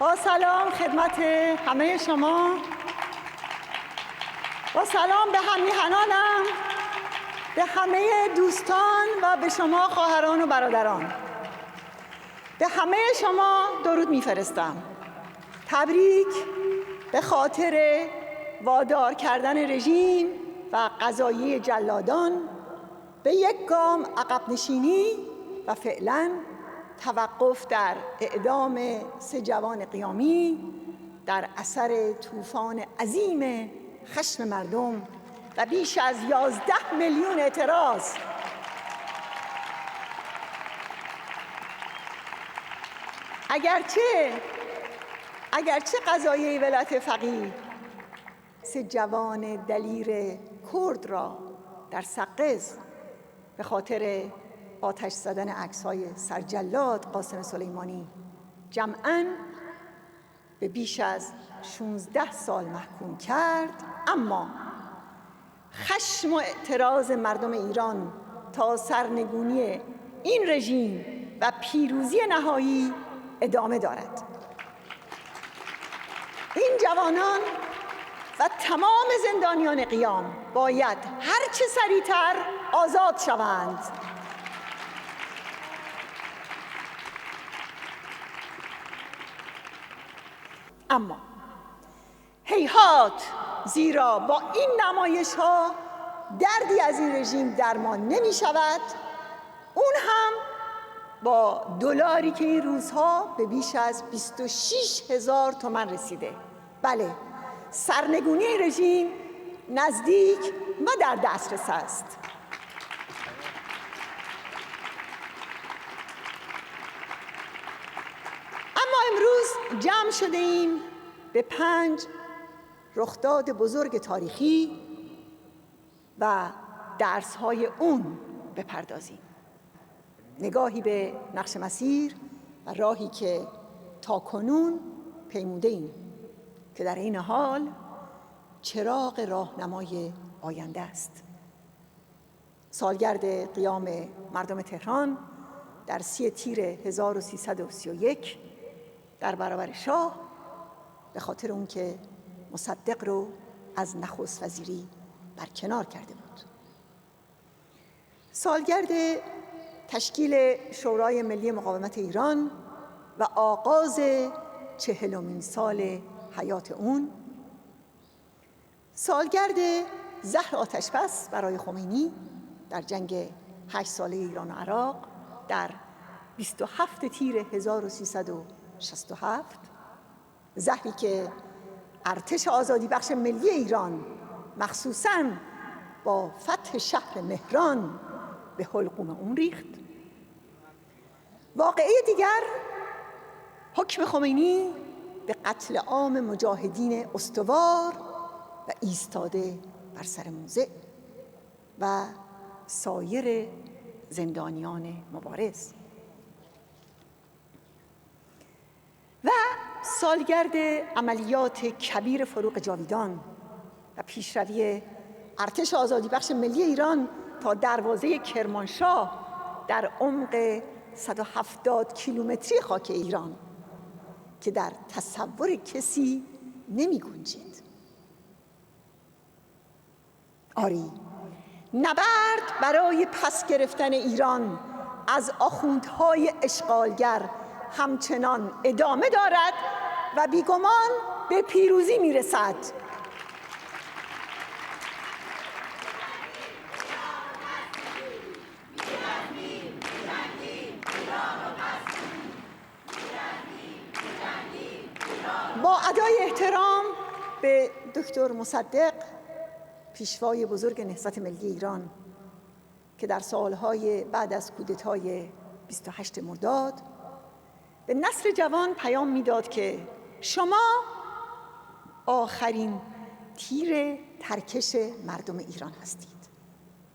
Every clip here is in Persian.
با سلام خدمت همه شما، با سلام به هم‌میهنانم، به همه دوستان و به شما خواهران و برادران. به همه شما درود میفرستم. تبریک به خاطر وادار کردن رژیم و قضایه جلادان به یک گام عقب نشینی و فعلاً توقف در اعدام 3 جوان قیامی در اثر طوفان عظیم خشم مردم و بیش از 11 میلیون اعتراض. اگرچه قضایه ولایت فقیه 3 جوان دلیر کرد را در سقز به خاطر آتش زدن عکس‌های سرجلاد قاسم سلیمانی جمعاً به بیش از 16 سال محکوم کرد، اما خشم و اعتراض مردم ایران تا سرنگونی این رژیم و پیروزی نهایی ادامه دارد. این جوانان و تمام زندانیان قیام باید هرچه سریعتر آزاد شوند. اما هیهات، زیرا با این نمایش‌ها دردی از این رژیم درمان نمی شود، اون هم با دلاری که این روزها به بیش از 26,000 تومان رسیده. بله، سرنگونی این رژیم نزدیک و در دسترس است. اما امروز جمع شده ایم به 5 رخداد بزرگ تاریخی و درس‌های اون بپردازیم. نگاهی به نقش مسیر و راهی که تاکنون پیموده ایم که در این حال چراغ راهنمای آینده است. سالگرد قیام مردم تهران در 30 تیر 1331 در برابر شاه به خاطر اون که مصدق رو از نخست وزیری برکنار کرده بود. سالگرد تشکیل شورای ملی مقاومت ایران و آغاز 40مین سال حیات اون. سالگرد زهر آتش‌بس برای خمینی در جنگ 8 ساله ایران و عراق در 27 تیر 1367. زهری که ارتش آزادی بخش ملی ایران مخصوصاً با فتح شهر مهران به حلقوم اون ریخت. واقعه دیگر، حکم خمینی به قتل عام مجاهدین استوار و ایستاده بر سر موضع و سایر زندانیان مبارز. و سالگرد عملیات کبیر فروغ جاویدان و پیشروی ارتش آزادی بخش ملی ایران تا دروازه کرمانشاه در عمق 170 کیلومتری خاک ایران که در تصور کسی نمی گنجید. آری، نبرد برای پس گرفتن ایران از آخوندهای اشغالگر همچنان ادامه دارد و بیگمان به پیروزی می رسد. با ادای احترام به دکتر مصدق، پیشوای بزرگ نهضت ملی ایران که در سالهای بعد از کودتای 28 مرداد به نسل جوان پیام میداد که شما آخرین تیر ترکش مردم ایران هستید.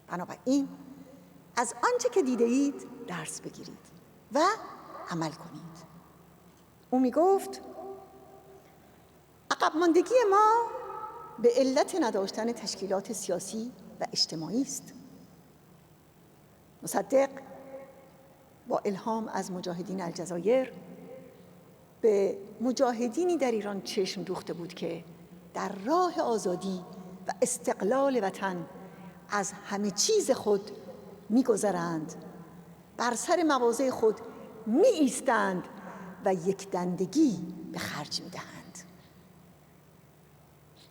بنابراین از آنچه که دیده اید درس بگیرید و عمل کنید. او میگفت عقب ماندگی ما به علت نداشتن تشکیلات سیاسی و اجتماعی است. مصدق با الهام از مجاهدین الجزایر به مجاهدینی در ایران چشم دوخته بود که در راه آزادی و استقلال وطن از همه چیز خود می‌گذرند، بر سر مواضع خود می‌ایستند و یک دندگی به خرج می‌دهند.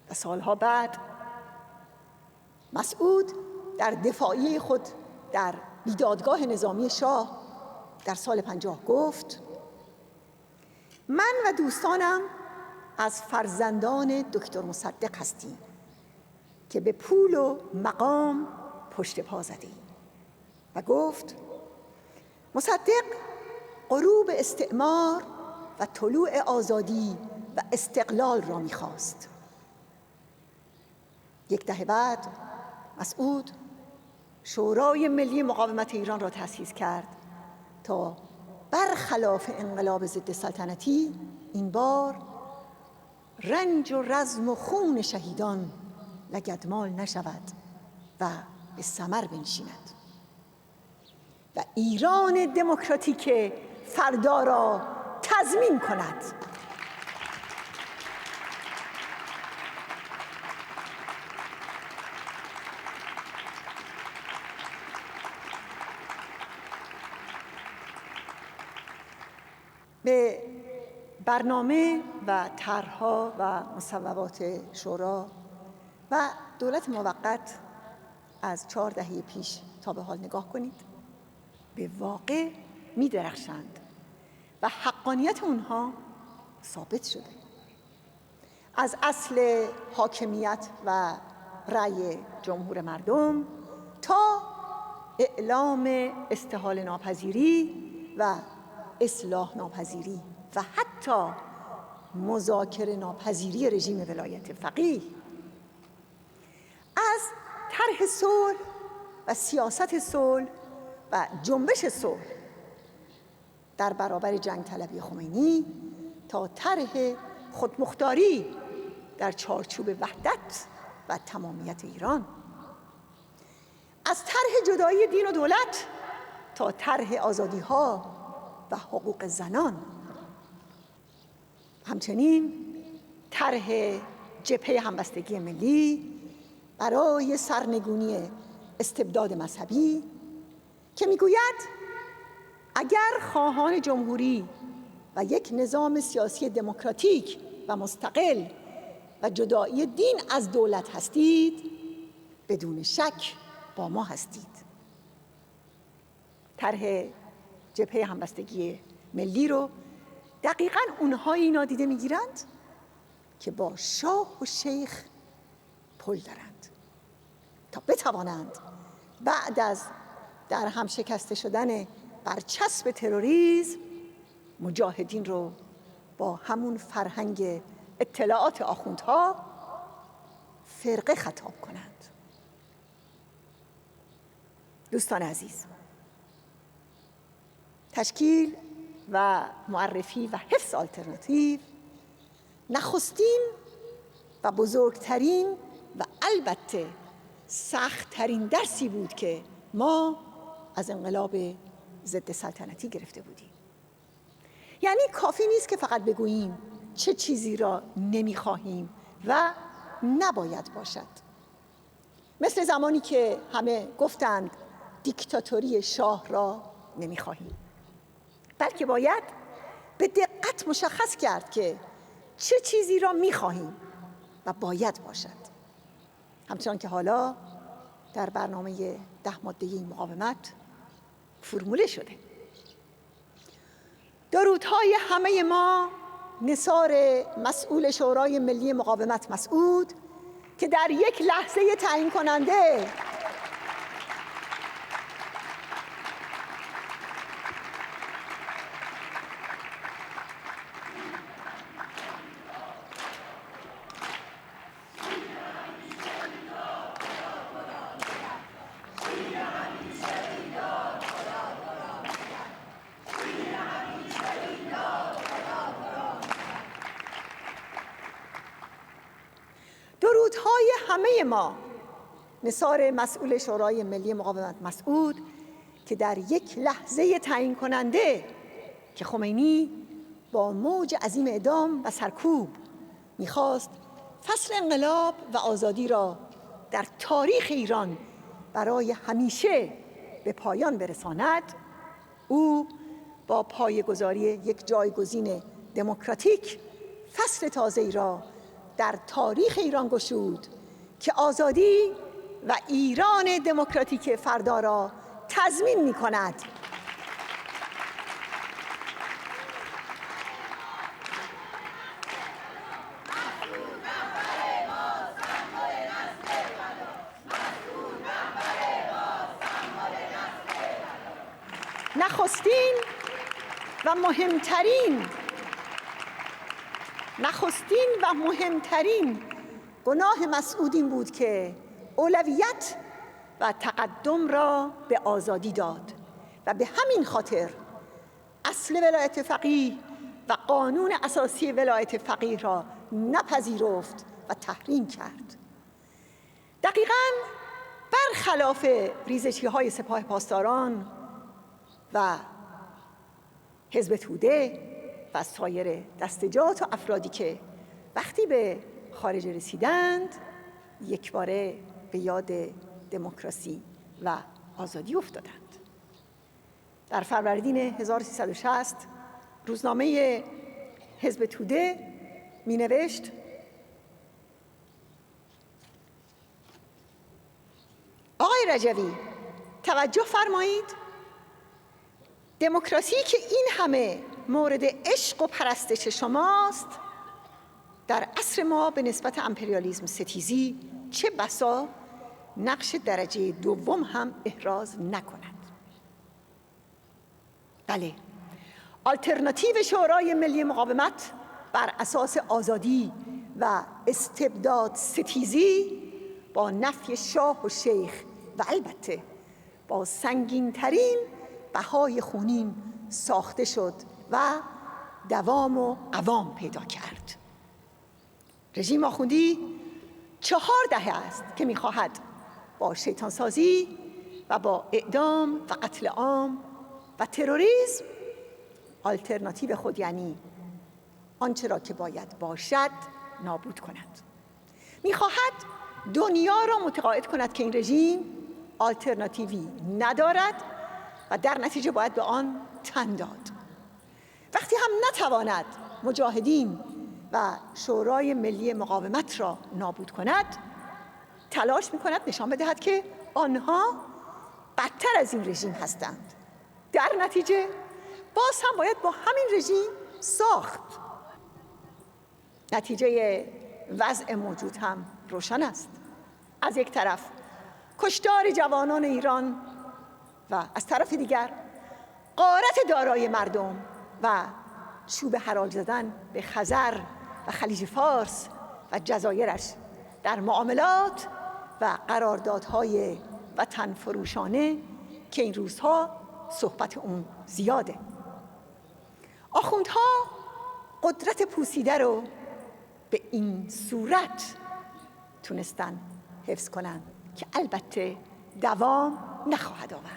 و سالها بعد مسعود در دفاعیه خود در بیدادگاه نظامی شاه در سال 50 گفت: من و دوستانم از فرزندان دکتر مصدق هستیم که به پول و مقام پشت پا زدیم. و گفت: مصدق غروب استعمار و طلوع آزادی و استقلال را می‌خواست. یک دهه بعد مسعود شورای ملی مقاومت ایران را تأسیس کرد تا برخلاف انقلاب ضد سلطنتی این بار رنج و رزم و خون شهیدان لگدمال نشود و به ثمر بنشیند و ایران دموکراتیک فردا را تضمین کند. به برنامه و طرح‌ها و مصوبات شورا و دولت موقت از 4 دهه پیش تا به حال نگاه کنید. به واقع می‌درخشند و حقانیت اونها ثابت شده. از اصل حاکمیت و رأی جمهور مردم تا اعلام استحال ناپذیری و اصلاح ناپذیری و حتی مذاکره ناپذیری رژیم ولایت فقیه، از طرح صلح و سیاست صلح و جنبش صلح در برابر جنگ طلبی خمینی تا طرح خودمختاری در چارچوب وحدت و تمامیت ایران، از طرح جدایی دین و دولت تا طرح آزادی‌ها و حقوق زنان، همچنین طرح جبهه همبستگی ملی برای سرنگونی استبداد مذهبی که میگوید اگر خواهان جمهوری و یک نظام سیاسی دموکراتیک و مستقل و جدایی دین از دولت هستید، بدون شک با ما هستید. طرح جبهه همبستگی ملی رو دقیقاً اونهایی نادیده میگیرند که با شاه و شیخ پل دارند تا بتوانند بعد از در هم شکسته شدن برچسب تروریسم مجاهدین رو با همون فرهنگ اطلاعات آخوندها فرقه خطاب کنند. دوستان عزیز، تشکیل و معرفی و حفظ آلترناتیو نخستین و بزرگترین و البته سخت‌ترین درسی بود که ما از انقلاب ضد سلطنتی گرفته بودیم. یعنی کافی نیست که فقط بگوییم چه چیزی را نمی‌خواهیم و نباید باشد. مثل زمانی که همه گفتند دیکتاتوری شاه را نمی‌خواهیم، بلکه باید به دقت مشخص کرد که چه چیزی را می‌خواهیم و باید باشد. همچنان که حالا در برنامه 10 ماده‌ای مقاومت فرموله شده. درودهای همه ما نثار مسئول شورای ملی مقاومت مسعود که در یک لحظه تعیین کننده درودهای همه ما نثار مسئول شورای ملی مقاومت مسعود که در یک لحظه تعیین کننده که خمینی با موج عظیم اعدام و سرکوب می‌خواست فصل انقلاب و آزادی را در تاریخ ایران برای همیشه به پایان برساند، او با پایه‌گذاری یک جایگزین دموکراتیک فصل تازه‌ای را در تاریخ ایران گشود که آزادی و ایران دموکراتیک فردا را تضمین می‌کند. نخستین و مهمترین گناه مسعود این بود که اولویت و تقدم را به آزادی داد و به همین خاطر اصل ولایت فقیه و قانون اساسی ولایت فقیه را نپذیرفت و تحریم کرد. دقیقاً برخلاف ریزشی‌های سپاه پاسداران و حزب توده و سایر دستجات و افرادی که وقتی به خارج رسیدند یکباره به یاد دموکراسی و آزادی افتادند. در فروردین 1360 روزنامه حزب توده می نوشت: آقای رجوی، توجه فرمایید، دموکراسی که این همه مورد عشق و پرستش شماست در عصر ما به نسبت امپریالیسم ستیزی چه بسا نقش درجه دوم هم احراز نکند. بله، آلترناتیو شورای ملی مقاومت بر اساس آزادی و استبداد ستیزی با نفی شاه و شیخ و البته با سنگین‌ترین بهای خونین ساخته شد و دوام و قوام پیدا کرد. رژیم آخوندی 4 دهه است که می‌خواهد با شیطانسازی و با اعدام و قتل عام و تروریسم آلترناتیو خود، یعنی آنچه را که باید باشد، نابود کند. می‌خواهد دنیا را متقاعد کند که این رژیم آلترناتیوی ندارد و در نتیجه باید به آن تن داد. وقتی هم نتواند مجاهدین و شورای ملی مقاومت را نابود کند، تلاش می‌کند نشان بدهد که آنها بدتر از این رژیم هستند. در نتیجه باز هم باید با همین رژیم ساخت. نتیجه وضع موجود هم روشن است. از یک طرف کشتار جوانان ایران و از طرف دیگر غارت دارای مردم و چوب حرال زدن به خزر و خلیج فارس و جزایرش در معاملات و قراردادهای وطن فروشانه که این روزها صحبت اون زیاده. آخوندها قدرت پوسیده رو به این صورت تونستن حفظ کنن که البته دوام نخواهد آورد.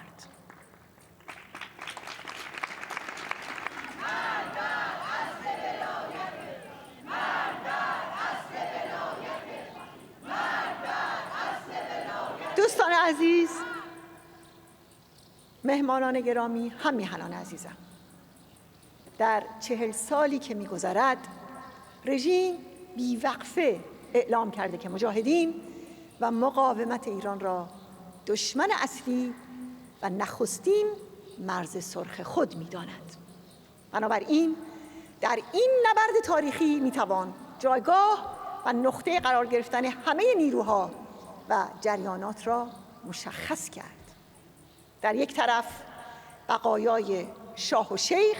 دوستان عزیز، مهمانان گرامی، هم میهنان عزیزم، در 40 سالی که می‌گذرد رژیم بیوقفه اعلام کرده که مجاهدین و مقاومت ایران را دشمن اصلی و نخستین مرز سرخ خود می‌داند. بنابراین در این نبرد تاریخی می‌توان جایگاه و نقطه قرار گرفتن همه نیروها و جریانات را مشخص کرد. در یک طرف بقایای شاه و شیخ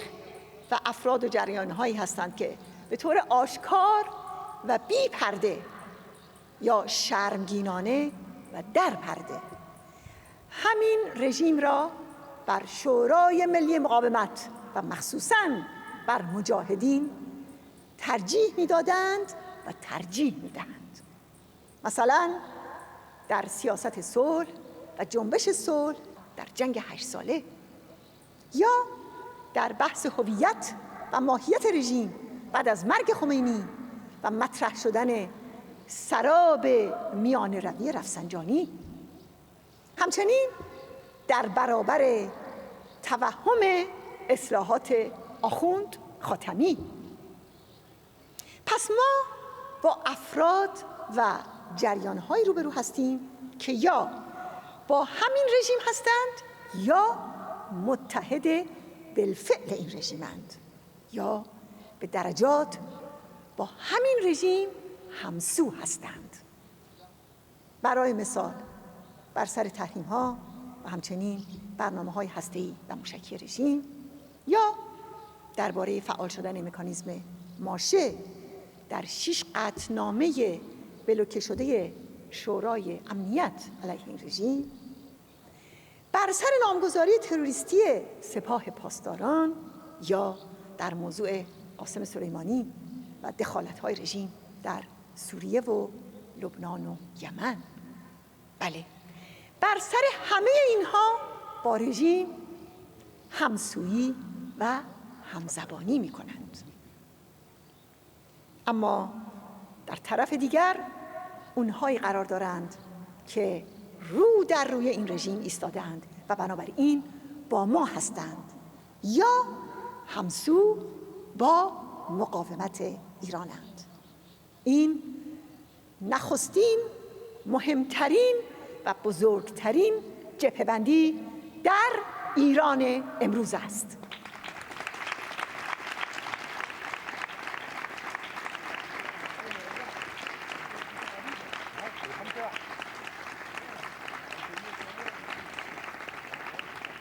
و افراد و جریان‌هایی هستند که به طور آشکار و بی پرده یا شرمگینانه و در پرده همین رژیم را بر شورای ملی مقاومت و مخصوصاً بر مجاهدین ترجیح می‌دادند و ترجیح می‌دهند. مثلا در سیاست صلح و جنبش صلح در جنگ 8 ساله، یا در بحث هویت و ماهیت رژیم بعد از مرگ خمینی و مطرح شدن سراب میان روی رفسنجانی. همچنین در برابر توهم اصلاحات آخوند خاتمی. پس ما با افراد و جریان‌هایی روبرو هستیم که یا با همین رژیم هستند یا متحد بالفعل این رژیمند یا به درجات با همین رژیم همسو هستند. برای مثال بر سر تحریم‌ها و همچنین برنامه‌های هسته‌ای و موشکی رژیم، یا درباره فعال شدن مکانیزم ماشه در 6 قطعنامه بلوکه شده شورای امنیت علیه این رژیم، بر سر نامگذاری تروریستی سپاه پاسداران، یا در موضوع قاسم سلیمانی و دخالت‌های رژیم در سوریه و لبنان و یمن. بله، بر سر همه اینها با رژیم همسویی و همزبانی می‌کنند. اما در طرف دیگر اونهایی قرار دارند که رو در روی این رژیم ایستادند و بنابراین با ما هستند یا همسو با مقاومت ایرانند. این نخستین، مهمترین و بزرگترین جبهه‌بندی در ایران امروز است.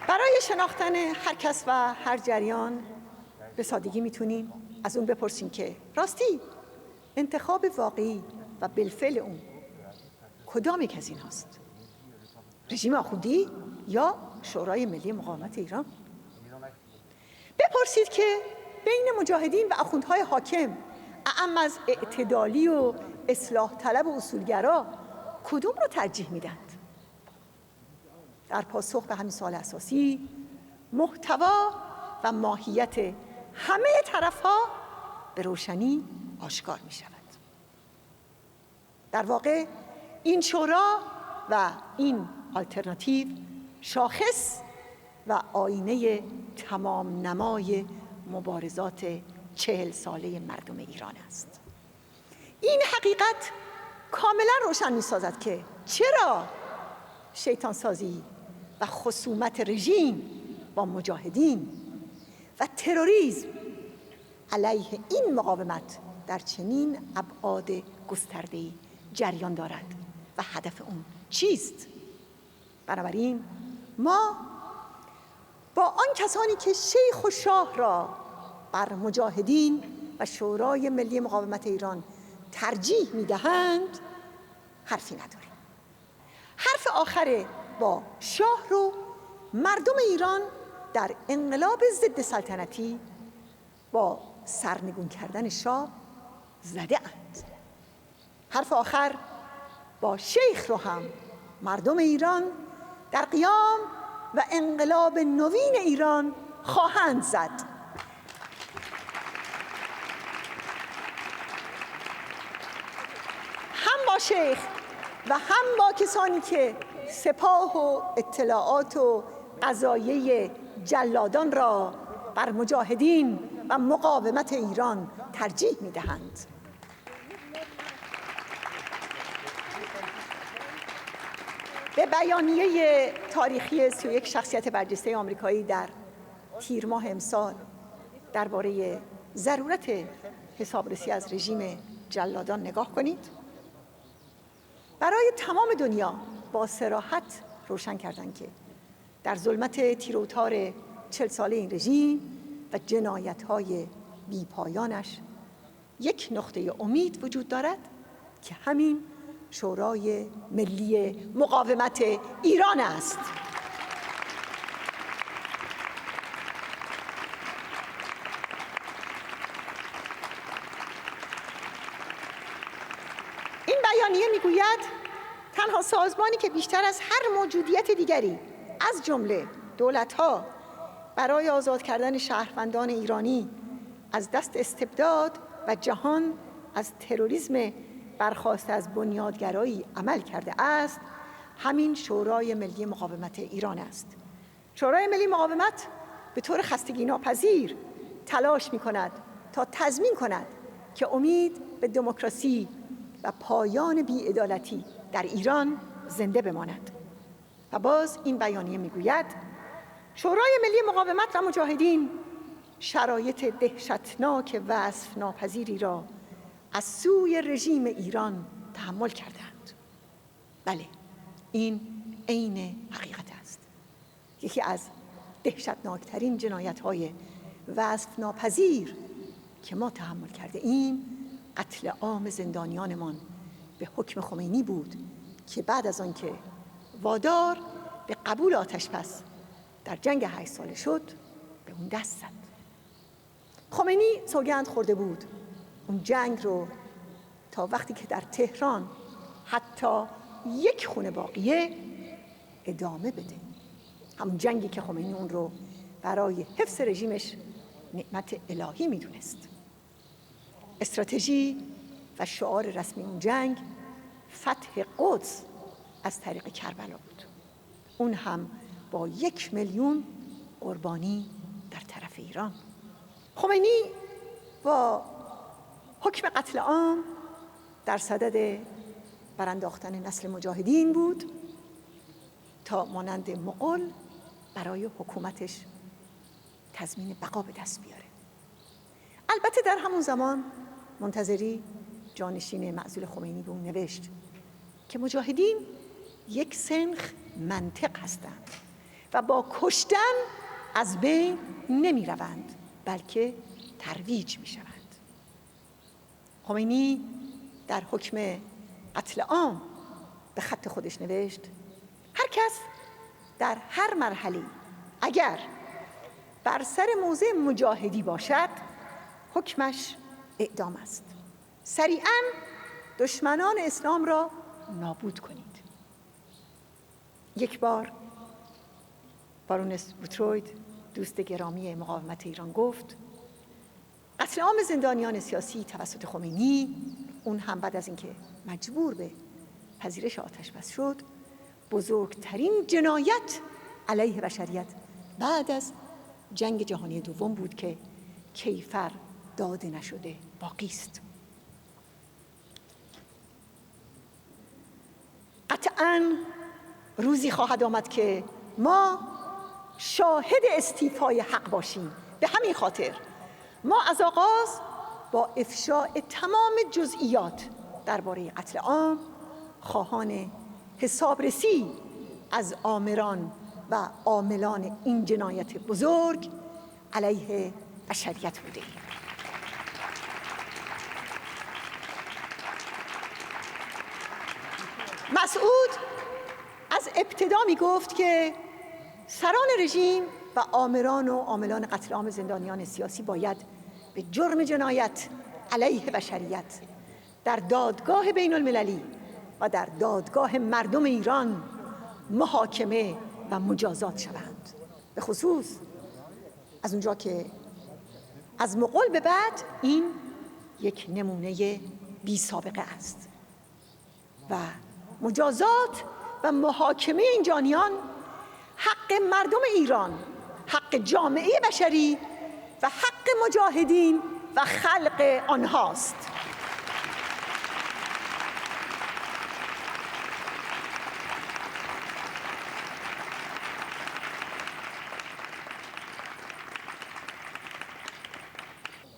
برای شناختن هر کس و هر جریان به سادگی میتونیم از اون بپرسیم که راستی انتخاب واقعی و بالفعل اون کدام یک از این هاست؟ رژیم آخوندی یا شورای ملی مقاومت ایران؟ بپرسید که بین مجاهدین و آخوندهای حاکم، اعم از اعتدالی و اصلاح طلب و اصولگرا، کدوم رو ترجیح میدند؟ در پاسخ به همین سوال اساسی، محتوا و ماهیت همه طرف‌ها به روشنی آشکار می شود. در واقع این شورا و این آلترناتیو شاخص و آینه تمام نمای مبارزات 40 ساله مردم ایران است. این حقیقت کاملا روشن می سازد که چرا شیطان سازی و خصومت رژیم با مجاهدین و تروریسم علیه این مقاومت در چنین ابعاد گسترده‌ای جریان دارد و هدف اون چیست. بنابراین ما با آن کسانی که شیخ و شاه را بر مجاهدین و شورای ملی مقاومت ایران ترجیح می‌دهند حرفی نداریم. حرف آخر با شاه رو مردم ایران در انقلاب ضد سلطنتی با سرنگون کردن شاه زده اند. حرف آخر با شیخ رو هم مردم ایران در قیام و انقلاب نوین ایران خواهند زد. هم با شیخ و هم با کسانی که سپاه و اطلاعات و قضایه جلادان را بر مجاهدین و مقاومت ایران ترجیح می‌دهند. به بیانیه تاریخی 31 شخصیت برجسته آمریکایی در تیر ماه امسال درباره ضرورت حسابرسی از رژیم جلادان نگاه کنید. برای تمام دنیا با صراحت روشن کردند که در ظلمت تیروتار 40 ساله این رژیم و جنایت‌های بی‌پایانش یک نقطه امید وجود دارد که همین شورای ملی مقاومت ایران است. این بیانیه میگوید تنها سازمانی که بیشتر از هر موجودیت دیگری از جمله دولت‌ها برای آزاد کردن شهروندان ایرانی از دست استبداد و جهان از تروریسم برخاسته از بنیادگرایی عمل کرده است، همین شورای ملی مقاومت ایران است. شورای ملی مقاومت به طور خستگی ناپذیر تلاش می‌کند تا تضمین کند که امید به دموکراسی و پایان بی‌عدالتی در ایران زنده بماند. و باز این بیانیه میگوید شورای ملی مقاومت و مجاهدین شرایط دهشتناک وصف ناپذیری را از سوی رژیم ایران تحمل کردند. بله، این عین حقیقت است. یکی از دهشتناکترین جنایت‌های وصف ناپذیر که ما تحمل کرده ایم قتل عام زندانیانمان به حکم خمینی بود که بعد از آنکه وادار به قبول آتش‌بس در جنگ 8 ساله شد به اون دست زد. خمینی سوگند خورده بود اون جنگ رو تا وقتی که در تهران حتی یک خونه باقیه ادامه بده. همون جنگی که خمینی اون رو برای حفظ رژیمش نعمت الهی میدونست. استراتژی و شعار رسمی اون جنگ فتح قدس از طریق کربلا بود، اون هم با 1 میلیون قربانی در طرف ایران. خمینی با حکم قتل عام در صدد برانداختن نسل مجاهدین بود تا مانند مغول برای حکومتش تضمین بقا به دست بیاره. البته در همون زمان منتظری جانشین معزول خمینی به اون نوشت که مجاهدین یک سنخ منطق هستند و با کشتن از بین نمی روند بلکه ترویج می شوند. خمینی در حکم قتل عام به خط خودش نوشت هر کس در هر مرحله اگر بر سر موضع مجاهدی باشد حکمش اعدام است. سریعاً دشمنان اسلام را نابود کنید. یک بار بارونس بوتروید دوست گرامی مقاومت ایران گفت قتل عام زندانیان سیاسی توسط خمینی، اون هم بعد از اینکه مجبور به پذیرش آتش‌بس شد، بزرگترین جنایت علیه بشریت بعد از جنگ جهانی دوم بود که کیفر داده نشده باقی است. قطعاً روزی خواهد آمد که ما شاهد استیفای حق باشیم. به همین خاطر ما از آغاز با افشاء تمام جزئیات درباره قتل عام خواهان حسابرسی از آمران و عاملان این جنایت بزرگ علیه بشریت بودیم. مسعود از ابتدا می گفت که سران رژیم و آمران و عاملان قتل عام زندانیان سیاسی باید به جرم جنایت علیه بشریت در دادگاه بین المللی و در دادگاه مردم ایران محاکمه و مجازات شوند. به خصوص از اونجا که از مغول به بعد این یک نمونه بی سابقه است و مجازات و محاکمه این جانیان حق مردم ایران، حق جامعه بشری و حق مجاهدین و خلق آنهاست.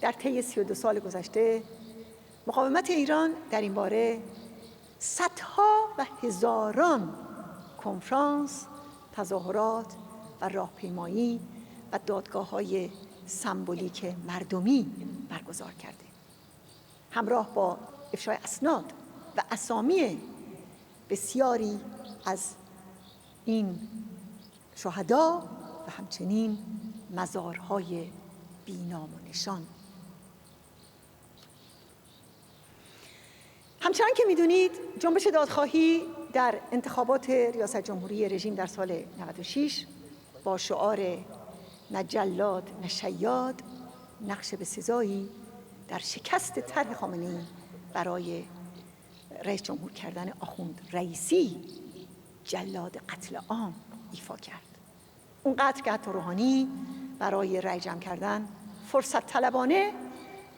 در طی 32 سال گذشته مقاومت ایران در این باره صدها و هزاران کنفرانس، تظاهرات و راهپیمایی و دادگاه‌های سمبولیک مردمی برگزار کرده. همراه با افشای اسناد و اسامی بسیاری از این شهدا و همچنین مزارهای بی‌نام و نشان. همچنان که می‌دونید جنبش دادخواهی در انتخابات ریاست جمهوری رژیم در سال 96 با شعار نه جلاد نه شیاد نقش بسزایی در شکست طرح خامنه‌ای برای رئیس جمهور کردن آخوند رئیسی، جلاد قتل عام، ایفا کرد. اونقدر که حتی روحانی برای رأی جمع کردن فرصت طلبانه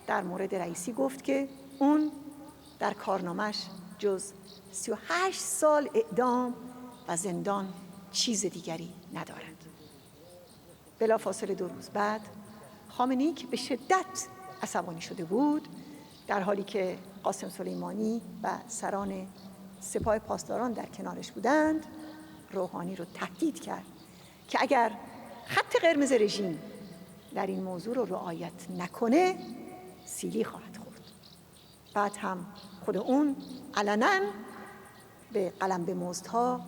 در مورد رئیسی گفت که اون در کارنامش جز 38 سال اعدام و زندان چیز دیگری ندارد. بلافاصله 2 روز بعد خامنه‌ای که به شدت عصبانی شده بود، در حالی که قاسم سلیمانی و سران سپاه پاسداران در کنارش بودند، روحانی رو تهدید کرد که اگر خط قرمز رژیم در این موضوع رو رعایت نکنه سیلی خواهد خورد. بعد هم خود اون علناً به قلم به مزدها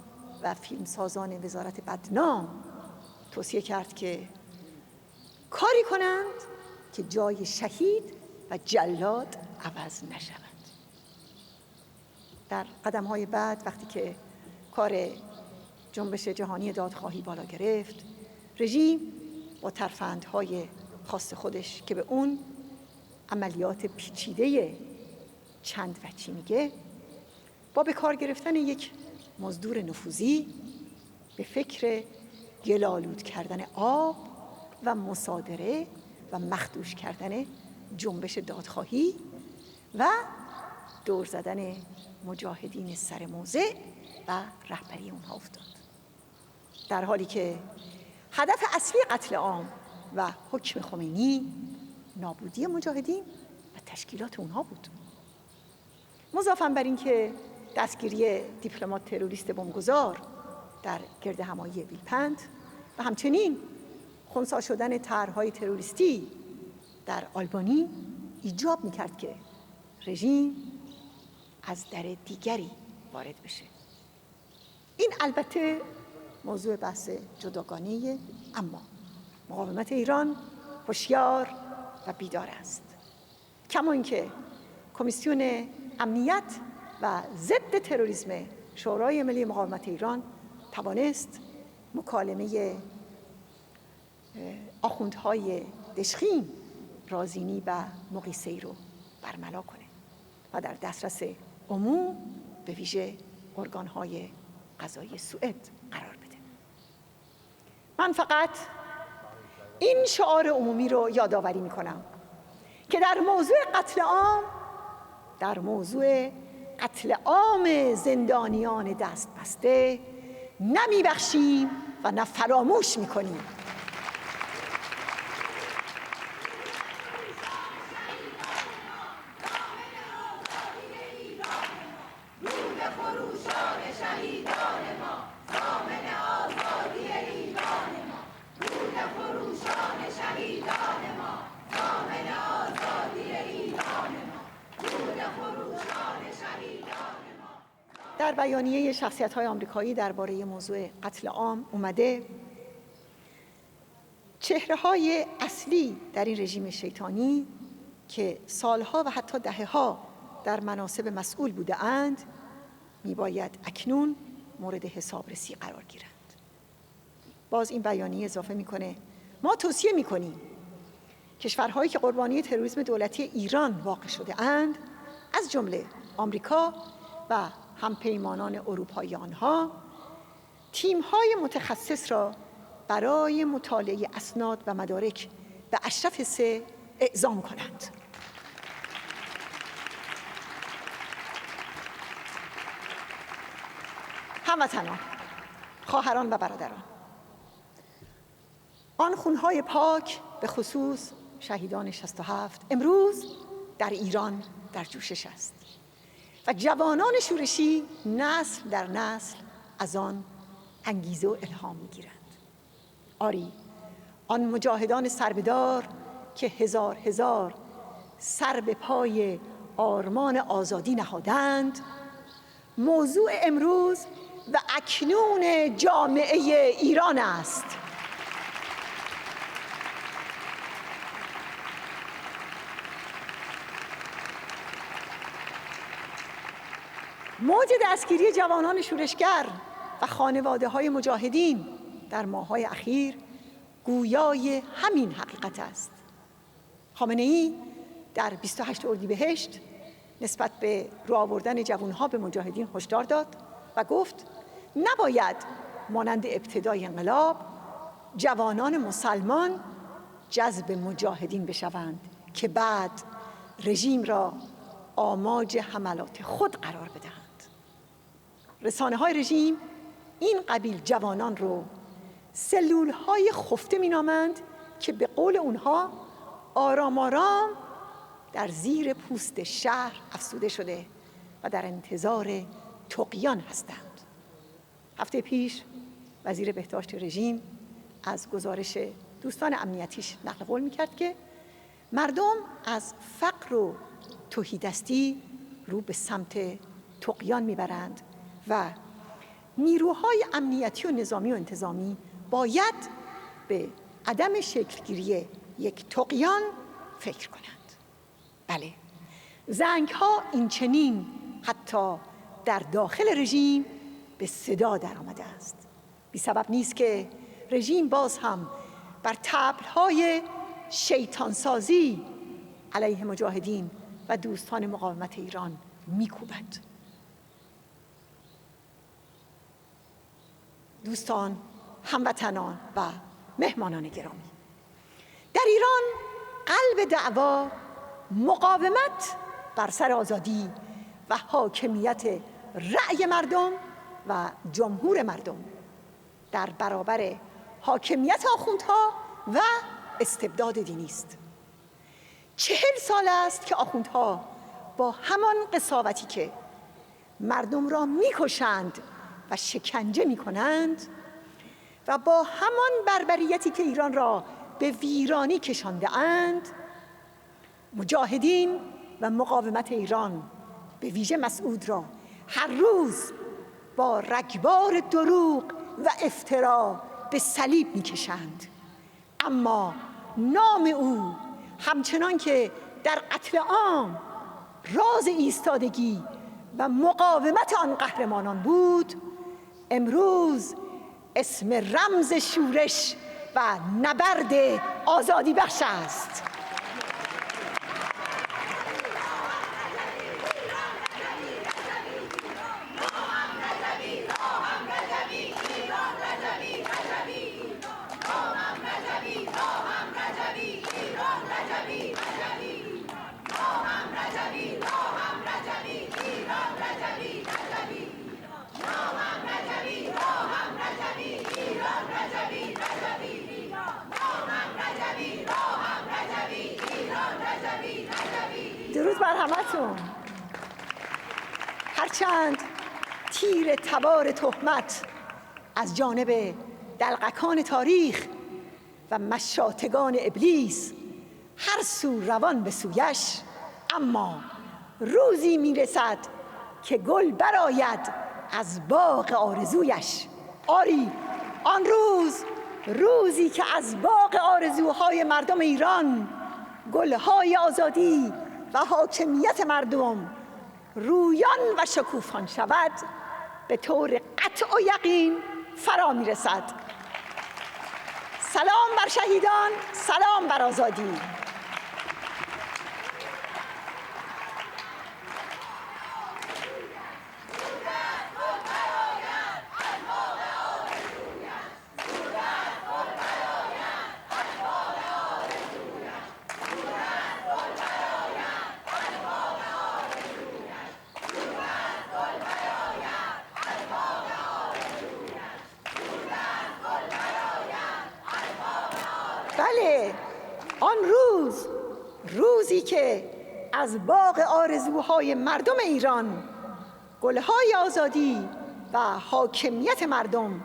و فیلمسازان وزارت بدنام توصیه کرد که کاری کنند که جای شهید و جلاد عوض نشود. در قدم‌های بعد وقتی که کار جنبش جهانی دادخواهی بالا گرفت، رژیم با ترفندهای خاص خودش که به اون عملیات پیچیده چند وجهی میگه، با به کار گرفتن یک مزدور نفوذی به فکر گل‌آلود کردن آب و مصادره و مخدوش کردن جنبش دادخواهی و دور زدن مجاهدین سر موضع و رهبری اونها افتاد. در حالی که هدف اصلی قتل عام و حکم خمینی نابودی مجاهدین و تشکیلات اونها بود. مضافاً بر این که دستگیری دیپلمات تروریست بمبگذار در گردهمایی ویلپند و همچنین خنثی شدن طرح‌های تروریستی در آلبانی ایجاب می‌کرد که رژیم از در دیگری وارد بشه. این البته موضوع بحث جداگانه‌ایه، اما مقاومت ایران هوشیار و بیدار است. کما اینکه کمیسیون امنیت و ضد تروریسم شورای ملی مقاومت ایران توانست مکالمه آخوندهای دشخیم، رازینی و مقیسه‌ای رو برملا کنه و در دسترس عموم به ویژه ارگان‌های قضایی سوئد قرار بده. من فقط این شعار عمومی رو یادآوری می‌کنم که در موضوع قتل عام زندانیان دست بسته نمی‌بخشیم و نه فراموش می‌کنیم. در بیانیه شخصیت‌های آمریکایی درباره موضوع قتل عام اومده چهره‌های اصلی در این رژیم شیطانی که سالها و حتی دهه‌ها در مناصب مسئول بوده‌اند میباید اکنون مورد حسابرسی قرار گیرند. باز این بیانیه اضافه میکنه ما توصیه میکنیم کشورهایی که قربانی تروریسم دولتی ایران واقع شده اند، از جمله آمریکا و همپیمانان اروپایی آنها، تیم‌های متخصص را برای مطالعه اسناد و مدارک به اشرف 3 اعزام کنند. هموطنان، خواهران و برادران، آن خونهای پاک به خصوص شهیدان 67 امروز در ایران در جوشش است و جوانان شورشی نسل در نسل از آن انگیزه و الهام می‌گیرند. آری، آن مجاهدان سربدار که هزار سر به پای آرمان آزادی نهادند، موضوع امروز و اکنون جامعه ایران است. موج دستگیری جوانان شورشگر و خانواده‌های مجاهدین در ماه‌های اخیر گویای همین حقیقت است. خامنه‌ای در 28 اردیبهشت نسبت به رو آوردن جوانها به مجاهدین هشدار داد و گفت نباید مانند ابتدای انقلاب جوانان مسلمان جذب مجاهدین بشوند که بعد رژیم را آماج حملات خود قرار بدهند. رسانه‌های رژیم این قبیل جوانان رو سلول‌های خفته می‌نامند که به قول اونها آرام آرام در زیر پوست شهر افسوده شده و در انتظار طغیان هستند. هفته پیش وزیر بهداشت رژیم از گزارش دوستان امنیتیش نقل قول می‌کرد که مردم از فقر و تهیدستی رو به سمت طغیان میبرند و نیروهای امنیتی و نظامی و انتظامی باید به عدم شکلگیری یک طغیان فکر کنند. بله، زنگ‌ها این چنین حتی در داخل رژیم به صدا در آمده است. بی سبب نیست که رژیم باز هم بر طبل‌های شیطانسازی علیه مجاهدین و دوستان مقاومت ایران می‌کوبد. دوستان، هموطنان و مهمانان گرامی، در ایران قلب دعوا مقاومت بر سر آزادی و حاکمیت رأی مردم و جمهور مردم در برابر حاکمیت آخوندها و استبداد دینی است. 40 سال است که آخوندها با همان قساوتی که مردم را می‌کشند و شکنجه می‌کنند و با همان بربریتی که ایران را به ویرانی کشانده اند، مجاهدین و مقاومت ایران به ویژه مسعود را هر روز با رگبار دروغ و افترا به صلیب می‌کشند. اما نام او همچنان که در قتل عام راز ایستادگی و مقاومت آن قهرمانان بود، امروز اسم رمز شورش و نبرد آزادی بخش است. درود بر همتون. هرچند تیر تبار تهمت از جانب دلقکان تاریخ و مشاتگان ابلیس هر سو روان به سویش، اما روزی میرسد که گل برآید از باغ آرزویش. آری، آن روزی که از باغ آرزوهای مردم ایران گلهای آزادی و حاکمیت مردم رویان و شکوفان شود، به طور قطع و یقین فرا میرسد. سلام بر شهیدان، سلام بر آزادی. بله، آن روزی که از باغ آرزوهای مردم ایران گلهای آزادی و حاکمیت مردم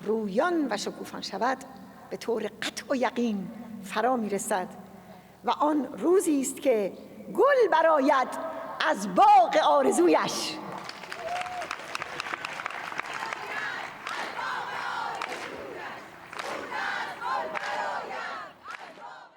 رویان و شکوفان شود، به طور قطع و یقین فرا میرسد و آن روزی است که گل برآید از باغ آرزویش.